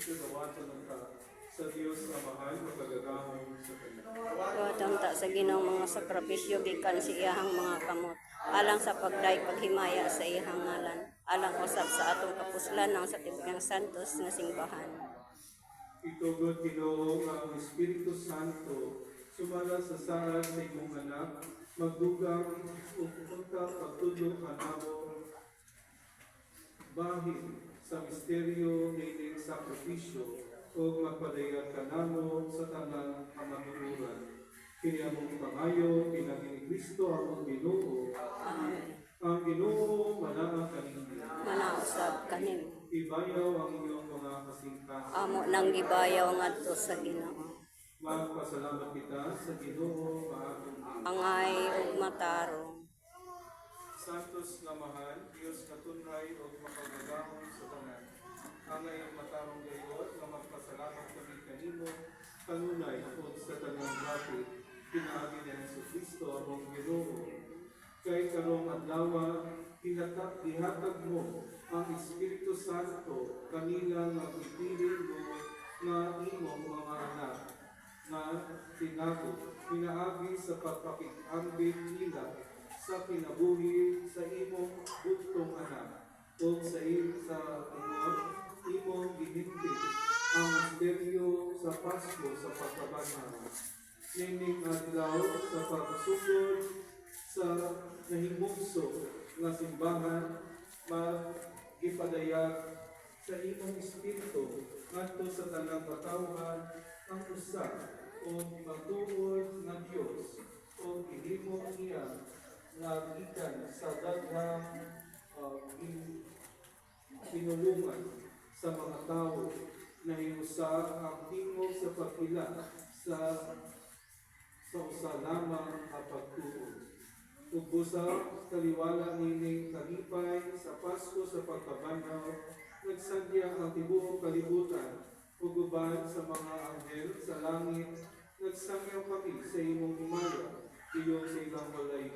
kadawatan ng ta sa Dios na mahal magagahom sa kanya. Tuwatang ta sa Ginoong mga sakripisyo gikan sa iyahang mga kamot. Alang sa pagday paghimaya sa iyahang ngalan. Alang usab sa atong kapuslan ng sa tibiyang santos nga simbahan. Itugod Ginoo nga ang Espiritu Santo sumala sa saad sa imong anak magdugang ug punta pagtudlo kanamo bahin sa misteryo nining sakripisyo o magpadayag kanamo sa tanang kamatuoran. Kini among pangayo pinagi ni Kristo among Ginoo. Ang Ginoo manaa kaninyo. Manausab kaning. Ibayaw ang inyong mga kasingkas. Amo nang gibayaw ngadto sa Ginoo. Magpasalamat kita sa Ginoo maatong Dios. Angay ug matarong. Santos nga mahal, Dios katunhay o makagagahon sa tanan. Angay ang matarong gayot nga magpasalamat kami kanimo kanunay o sa tanang dapit. Pinaagi ni Jesucristo among Ginoo. Kay karong adlaw ihatag mo ang Espiritu Santo kanila nga ipiling mo nga imong mga anak na tinago pinaagi sa pagpakig-ambit nila sa kinabuhi sa imong bugtong anak o sa imong gihinti ang misteryo sa Pasko sa pagkabanaw. Nining adlaw sa pagsusod sa nahimugso nga simbahan magipadayag sa imong espiritu ngadto sa tanang katawhan ang usa o matuod nga Dios o gihimo niya nga gikan sa daghang pinulungan sa mga tao na hinusa ang tingog sa pagkila sa usa lamang nga pagtuo. Ug busa kaliwala nining kalipay sa Pasko sa pagkabanaw, nagsagya ang tibuok kalibutan ug uban sa mga anghel sa langit, nagsangyaw kami sa imong himaya, iyon sa ilang walay